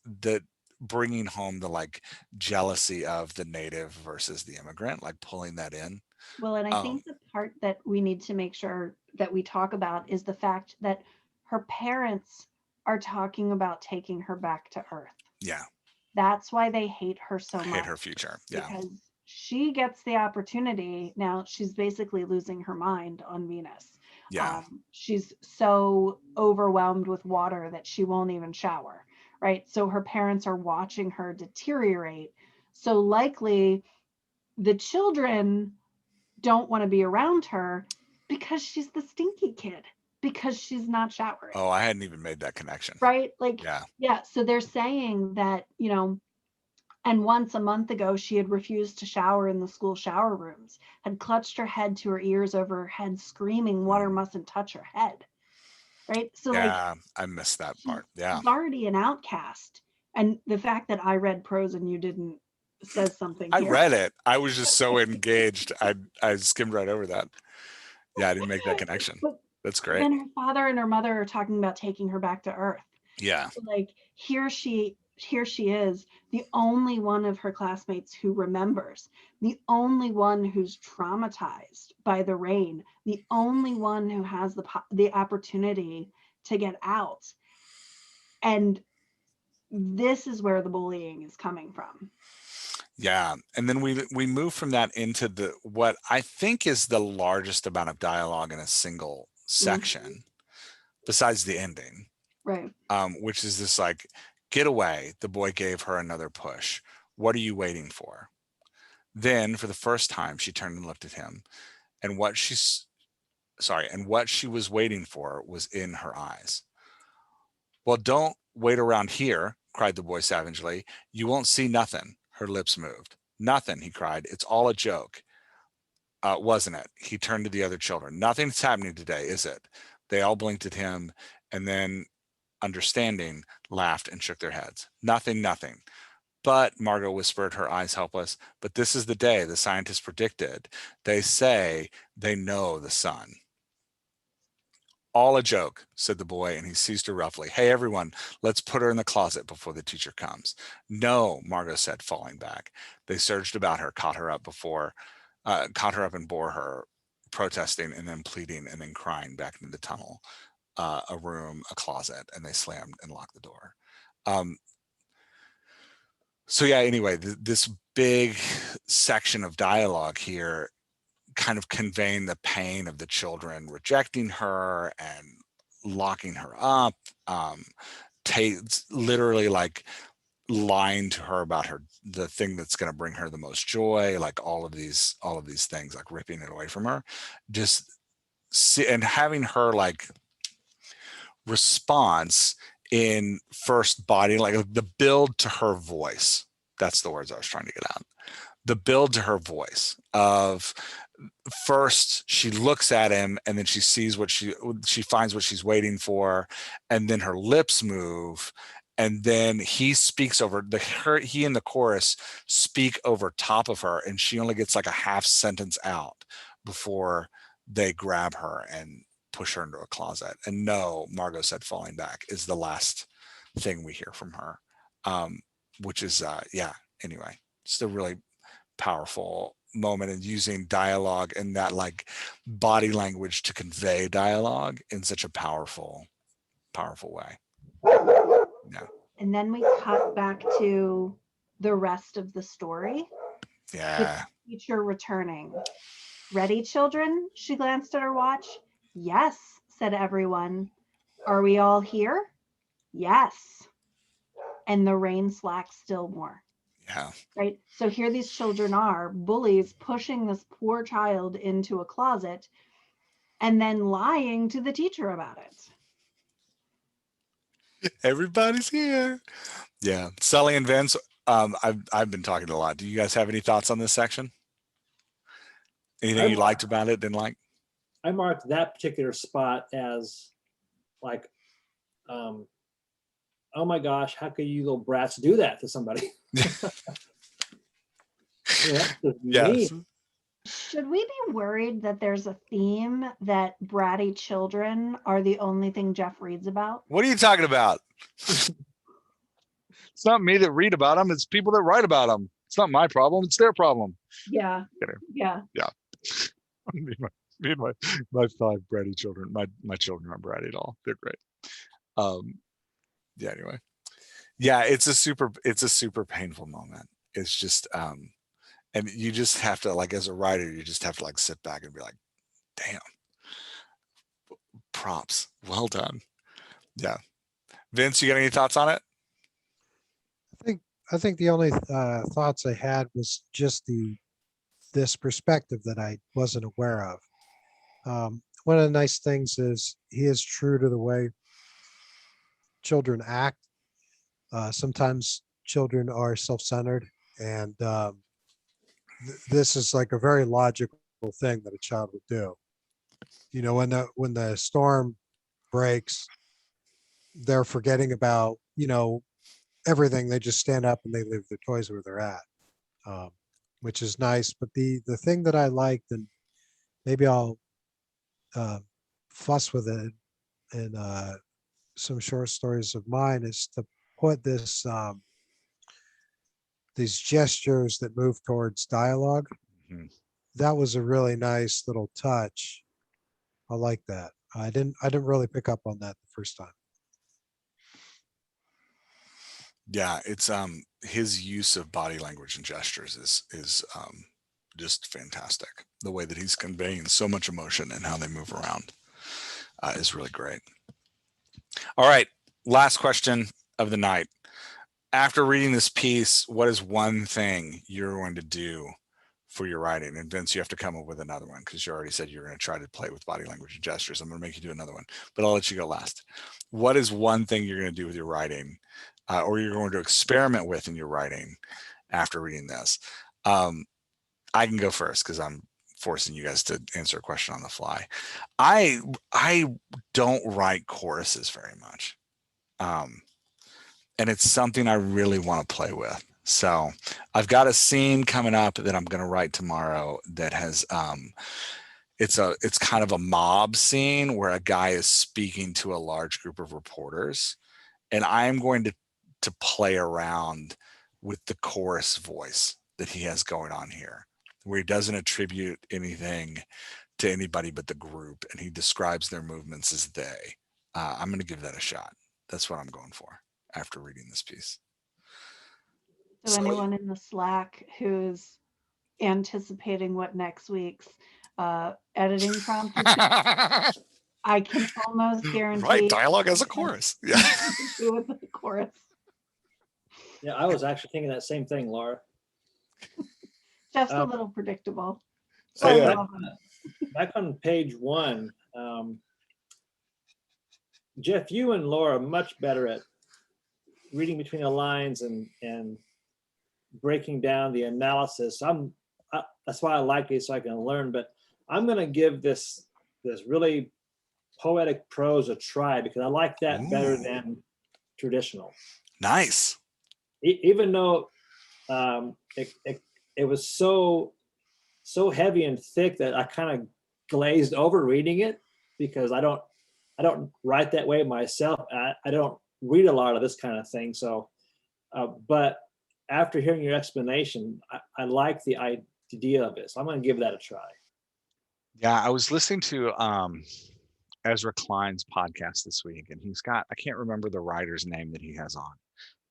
bringing home the like jealousy of the native versus the immigrant, like pulling that in. Well, and I think the part that we need to make sure that we talk about is the fact that her parents are talking about taking her back to Earth. Yeah. That's why they hate her so much. Hate her future. Yeah. Because she gets the opportunity. Now she's basically losing her mind on Venus. Yeah. She's so overwhelmed with water that she won't even shower, right? So her parents are watching her deteriorate. So likely the children don't want to be around her because she's the stinky kid, because she's not showering. Oh, I hadn't even made that connection. Right? Like, Yeah. yeah. So they're saying that, and once a month ago, she had refused to shower in the school shower rooms, had clutched her head to her ears over her head, screaming, water mustn't touch her head. Right? So yeah, I missed that part. Yeah. She's already an outcast. And the fact that I read prose and you didn't says something I here. read it. I was just so engaged. I skimmed right over that. Yeah, I didn't make that connection. That's great. Then her father and her mother are talking about taking her back to Earth. Yeah. So like here she is, the only one of her classmates who remembers, the only one who's traumatized by the rain, the only one who has the opportunity to get out. And this is where the bullying is coming from. Yeah, and then we move from that into the what I think is the largest amount of dialogue in a single section, besides the ending, right? Which is this like, get away. The boy gave her another push. What are you waiting for? Then, for the first time, she turned and looked at him, and what she was waiting for was in her eyes. Well, don't wait around here, cried the boy savagely. You won't see nothing. Her lips moved. Nothing, he cried. It's all a joke. Wasn't it? He turned to the other children. Nothing's happening today, is it? They all blinked at him and then, understanding, laughed and shook their heads. Nothing, nothing. But, Margot whispered, her eyes helpless, but this is the day the scientists predicted. They say they know the sun. All a joke, said the boy, and he seized her roughly. Hey, everyone, let's put her in the closet before the teacher comes. No, Margot said, falling back. They surged about her, caught her up and bore her, protesting and then pleading and then crying back into the tunnel, a room, a closet, and they slammed and locked the door. So yeah, anyway, this big section of dialogue here kind of conveying the pain of the children rejecting her and locking her up, literally like lying to her about the thing that's going to bring her the most joy, like all of these things, like ripping it away from her, and having her like response in first body, like the build to her voice. That's the words I was trying to get out. The build to her voice of, first she looks at him and then she sees she finds what she's waiting for, and then her lips move, and then he speaks over he and the chorus speak over top of her, and she only gets like a half sentence out before they grab her and push her into a closet. And no, Margot said, falling back, is the last thing we hear from her, which is anyway, just a really powerful moment, and using dialogue and that like body language to convey dialogue in such a powerful way. Yeah. And then we cut back to the rest of the story. Yeah. The teacher returning. Ready, children? She glanced at her watch. Yes, said everyone. Are we all here? Yes. And the rain slacked still more. Yeah. Right. So here these children are, bullies pushing this poor child into a closet and then lying to the teacher about it. Everybody's here. Yeah. Sully and Vince, I've been talking a lot. Do you guys have any thoughts on this section? Anything you liked about it, didn't like? I marked that particular spot as like, oh my gosh, how could you little brats do that to somebody? Yes. Should we be worried that there's a theme that bratty children are the only thing Jeff reads about? What are you talking about? It's not me that read about them. It's people that write about them. It's not my problem. It's their problem. Yeah. Yeah. me and my 5 bratty children. My children are bratty at all. They're great. Yeah. Anyway. Yeah. It's a super painful moment. It's just, and you just have to, like, as a writer, you just have to like sit back and be like, damn, props. Well done. Yeah. Vince, you got any thoughts on it? I think the only thoughts I had was just this perspective that I wasn't aware of. One of the nice things is he is true to the way children act. Sometimes children are self-centered, and this is like a very logical thing that a child would do. You know, when the storm breaks, they're forgetting about, you know, everything. They just stand up and they leave their toys where they're at, which is nice. But the thing that I liked, and maybe I'll fuss with it in some short stories of mine, is to put these gestures that move towards dialogue. Mhm. That was a really nice little touch. I like that. I didn't really pick up on that the first time. Yeah, it's his use of body language and gestures is just fantastic. The way that he's conveying so much emotion and how they move around is really great. All right, last question of the night. After reading this piece, what is one thing you're going to do for your writing? And Vince, you have to come up with another one because you already said you're going to try to play with body language and gestures. I'm going to make you do another one, but I'll let you go last. What is one thing you're going to do with your writing, or you're going to experiment with in your writing after reading this? I can go first because I'm forcing you guys to answer a question on the fly. I don't write choruses very much. And it's something I really want to play with. So I've got a scene coming up that I'm going to write tomorrow that has, it's kind of a mob scene where a guy is speaking to a large group of reporters, and I'm going to play around with the chorus voice that he has going on here, where he doesn't attribute anything to anybody but the group, and he describes their movements as they. I'm going to give that a shot. That's what I'm going for after reading this piece. So anyone in the Slack who's anticipating what next week's editing prompt is going to, I can almost guarantee Right, dialogue as a chorus. Yeah. do with the chorus. Yeah, I was actually thinking that same thing, Laura. Just a little predictable. So, yeah. Back on page 1, Jeff, you and Laura are much better at reading between the lines and breaking down the analysis. That's why I like it, so I can learn. But I'm going to give this really poetic prose a try because I like that better than traditional. Nice. Even though it was so heavy and thick that I kind of glazed over reading it because I don't write that way myself. I don't read a lot of this kind of thing. So, but after hearing your explanation, I like the idea of it. So I'm going to give that a try. Yeah, I was listening to Ezra Klein's podcast this week, and he's got, I can't remember the writer's name that he has on.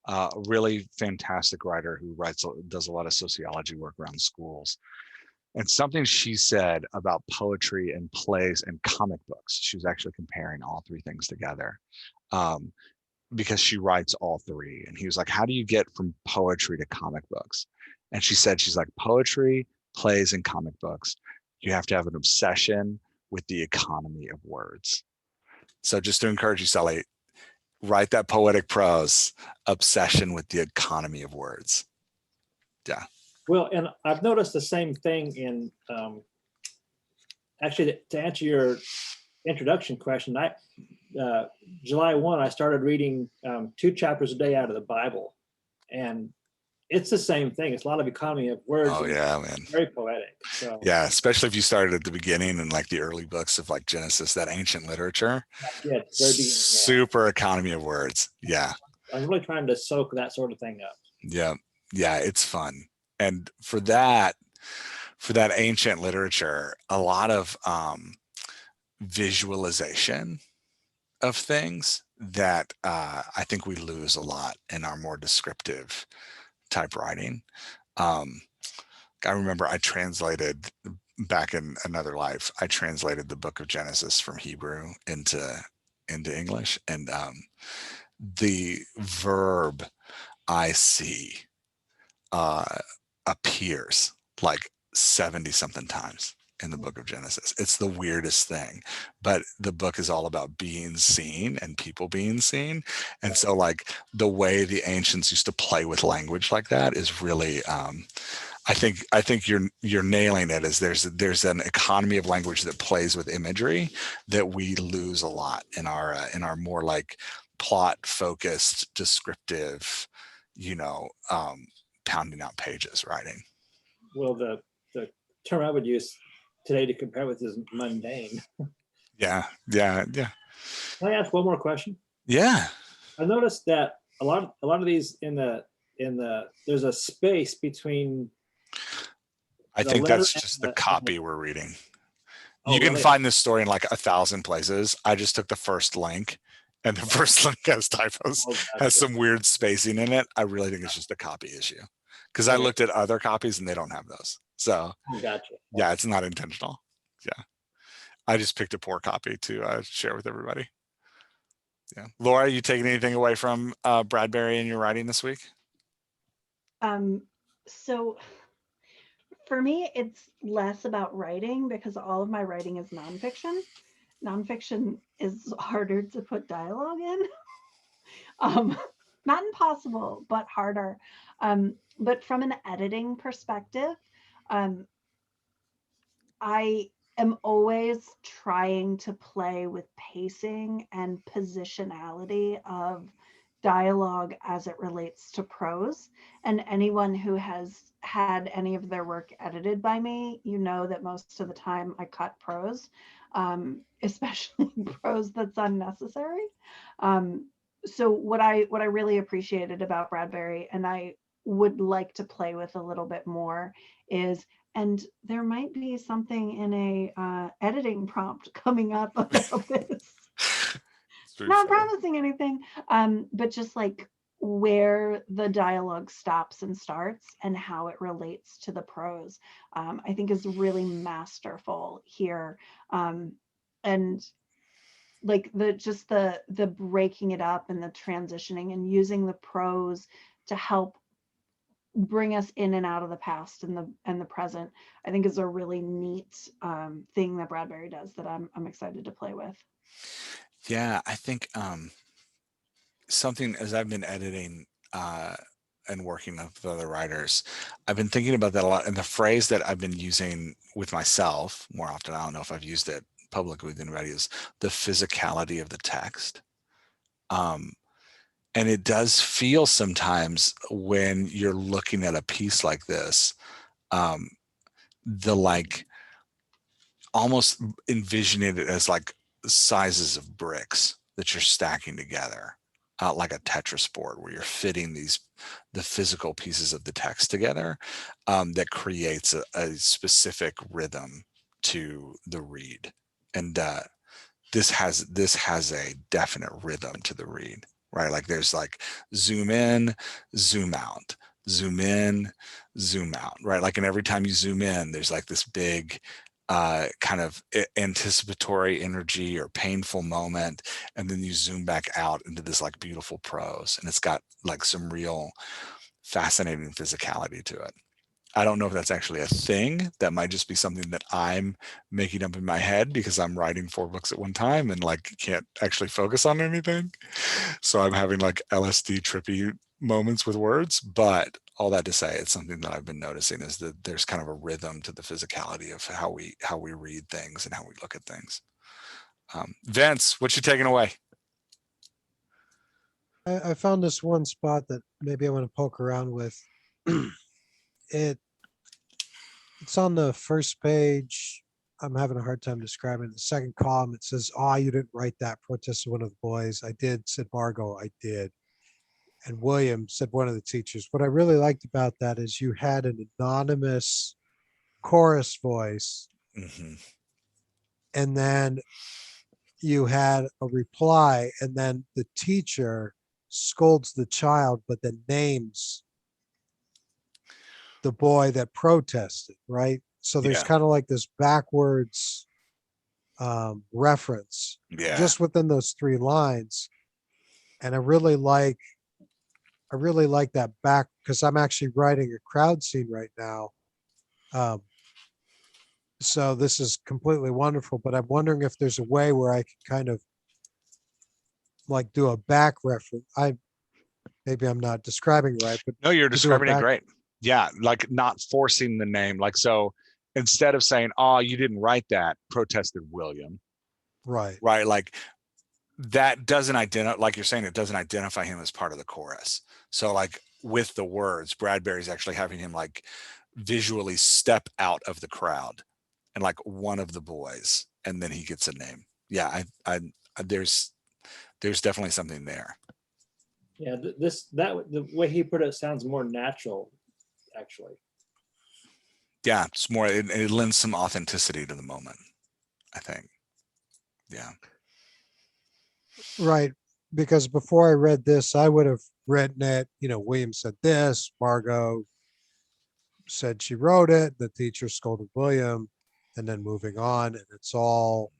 A really fantastic writer who does a lot of sociology work around schools. And something she said about poetry and plays and comic books, she was actually comparing all 3 things together, because she writes all 3. And he was like, how do you get from poetry to comic books? And she's like, poetry, plays, and comic books, you have to have an obsession with the economy of words. So just to encourage you, Sally, write that poetic prose, obsession with the economy of words. Yeah. Well, and I've noticed the same thing in, actually, to answer your introduction question, July 1, I started reading 2 chapters a day out of the Bible. And it's the same thing. It's a lot of economy of words. Oh yeah, man. Very poetic. So yeah, especially if you started at the beginning and like the early books of like Genesis, that ancient literature. yeah, very beginning, super economy of words. Yeah. I'm really trying to soak that sort of thing up. Yeah, yeah, it's fun. And for that ancient literature, a lot of visualization of things that I think we lose a lot in our more descriptive type writing. I remember I translated back in another life, I translated the book of Genesis from Hebrew into English, and the verb I see appears like 70 something times in the book of Genesis. It's the weirdest thing, but the book is all about being seen and people being seen. And so like the way the ancients used to play with language like that is really, I think you're nailing it. Is there's an economy of language that plays with imagery that we lose a lot in our more like plot focused, descriptive, pounding out pages writing. Well, the term I would use today to compare with is mundane. Yeah. Can I ask one more question? Yeah. I noticed that a lot of these in the there's a space between. I The think letter that's and just the copy we're reading. Oh, You can really? find this story in like 1,000 places. I just took the first link, and the first link has typos, Oh, has gotcha. some weird spacing in it. I really think it's just a copy issue, because I Okay. looked at other copies and they don't have those. So Oh, gotcha. yeah, it's not intentional. Yeah, I just picked a poor copy to share with everybody. Yeah, Laura, you taking anything away from Bradbury in your writing this week? So for me, it's less about writing because all of my writing is nonfiction. Nonfiction is harder to put dialogue in. Not impossible, but harder. But from an editing perspective, um, I am always trying to play with pacing and positionality of dialogue as it relates to prose. And anyone who has had any of their work edited by me, you know that most of the time I cut prose, especially prose that's unnecessary. So what I really appreciated about Bradbury, and I would like to play with a little bit more, is, and there might be something in a editing prompt coming up about this. Not promising anything, but just like where the dialogue stops and starts and how it relates to the prose, I think is really masterful here. And like the breaking it up and the transitioning and using the prose to help bring us in and out of the past and the present, I think is a really neat thing that Bradbury does that I'm excited to play with. Yeah, I think something as I've been editing and working with other writers, I've been thinking about that a lot. And the phrase that I've been using with myself more often, I don't know if I've used it publicly with anybody, is the physicality of the text. And it does feel sometimes when you're looking at a piece like this, the like almost envisioning it as like sizes of bricks that you're stacking together, like a Tetris board where you're fitting the physical pieces of the text together, that creates a specific rhythm to the read. And this has a definite rhythm to the read, right? Like there's like zoom in, zoom out, zoom in, zoom out, right? Like, and every time you zoom in, there's like this big kind of anticipatory energy or painful moment, and then you zoom back out into this like beautiful prose, and it's got like some real fascinating physicality to it. I don't know if that's actually a thing. That might just be something that I'm making up in my head because I'm writing 4 books at one time and like can't actually focus on anything. So I'm having like LSD trippy moments with words. But all that to say, it's something that I've been noticing, is that there's kind of a rhythm to the physicality of how we read things and how we look at things. Vince, what you taking away? I found this one spot that maybe I want to poke around with. It's on the first page. I'm having a hard time describing it. The second column, it says, "Oh, you didn't write that," protested one of the boys. "I did," said Margot. "I did." And William said, one of the teachers, what I really liked about that is you had an anonymous chorus voice, Hmm. and then you had a reply, and then the teacher scolds the child, but then names the boy that protested, right? So there's Yeah. kind of like this backwards reference Yeah. just within those 3 lines. And I really like that back, because I'm actually writing a crowd scene right now. Um, so this is completely wonderful, but I'm wondering if there's a way where I can kind of like do a back reference. Maybe I'm not describing right, but No, you're to do a describing it back, great. Yeah, like not forcing the name. Like, so instead of saying, "Oh, you didn't write that," protested William. right. Right, like that doesn't identify. Like you're saying, it doesn't identify him as part of the chorus. So, like with the words, Bradbury's actually having him like visually step out of the crowd and like one of the boys, and then he gets a name. Yeah, there's definitely something there. Yeah, the way he put it sounds more natural, actually. Yeah, it's more. It lends some authenticity to the moment, I think. Yeah. Right. Because before I read this, I would have written it, William said this, Margot said she wrote it, the teacher scolded William, and then moving on. And it's all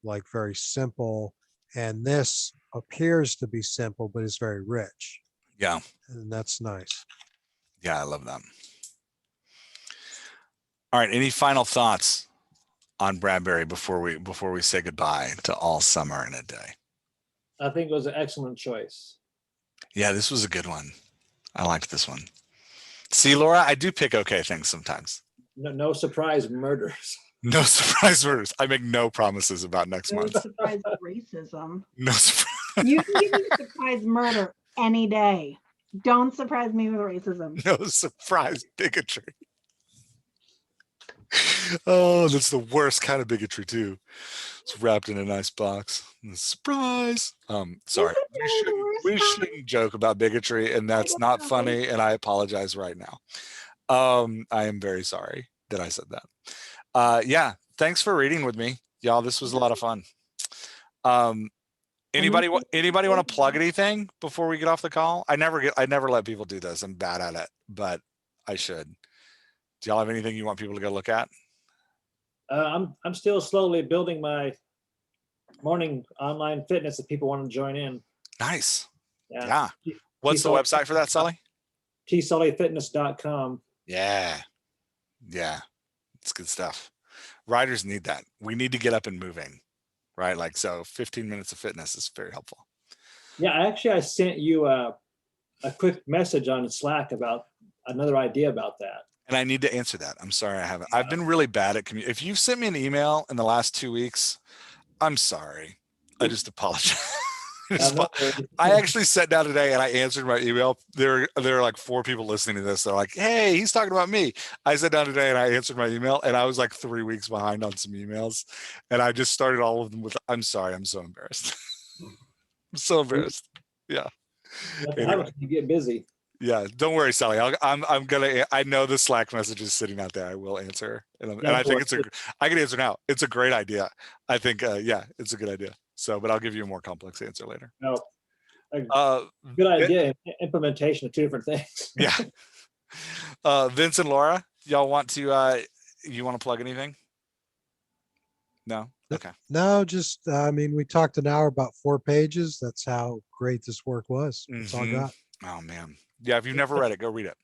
like very simple. And this appears to be simple, but is very rich. Yeah. And that's nice. Yeah, I love that. All right. Any final thoughts on Bradbury before we say goodbye to All Summer in a Day? I think it was an excellent choice. Yeah, this was a good one. I liked this one. See, Laura, I do pick okay things sometimes. No surprise murders. No surprise murders. I make no promises about next No month. surprise racism. No surprise. You can give me surprise murder any day. Don't surprise me with racism. No surprise bigotry. Oh, that's the worst kind of bigotry too. It's wrapped in a nice box. Surprise. Sorry. We shouldn't joke about bigotry, and that's not funny, and I apologize right now. I am very sorry that I said that. Yeah, thanks for reading with me. Y'all, this was a lot of fun. Anybody want to plug anything before we get off the call? I never let people do this. I'm bad at it, but I should. Do y'all have anything you want people to go look at? I'm still slowly building my morning online fitness if people want to join in. Nice. Yeah. What's the T-Sully- website for that, Sully? tsullyfitness.com. Yeah. It's good stuff. Riders need that. We need to get up and moving, right? Like, so 15 minutes of fitness is very helpful. Yeah, I sent you a quick message on Slack about another idea about that. And I need to answer that. I'm sorry I haven't. I've been really bad at communicating. If you've sent me an email in the last 2 weeks, I'm sorry. I just apologize. I actually sat down today and I answered my email. There are like 4 people listening to this. They're like, "Hey, he's talking about me." I sat down today and I answered my email, and I was like 3 weeks behind on some emails, and I just started all of them with, "I'm sorry. I'm so embarrassed." I'm so embarrassed. Yeah. Anyway. You get busy. Yeah, don't worry, Sally. I'm gonna. I know the Slack message is sitting out there. I will answer, and I think I can answer now. It's a great idea. I think, yeah, it's a good idea. So, but I'll give you a more complex answer later. No, good idea. Implementation of 2 different things. Yeah. Vince and Laura, y'all want to? You want to plug anything? No. Okay. No, just we talked an hour about 4 pages. That's how great this work was. That's all I got. Oh man. Yeah, if you've never read it, go read it.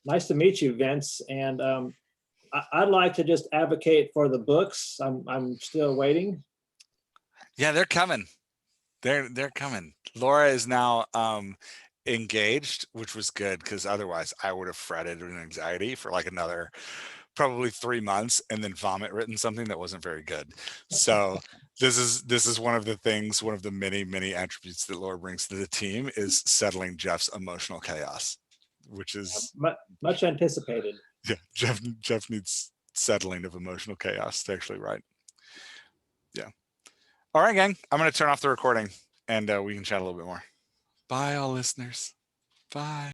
Nice to meet you, Vince. And I'd like to just advocate for the books. I'm still waiting. Yeah, they're coming. They're coming. Laura is now engaged, which was good, because otherwise I would have fretted with anxiety for like another probably 3 months and then written something that wasn't very good. So this is one of the many attributes that Laura brings to the team, is settling Jeff's emotional chaos, which is much anticipated. Yeah, Jeff needs settling of emotional chaos to actually write. Yeah. All right, gang. I'm going to turn off the recording, and we can chat a little bit more. Bye, all listeners. Bye.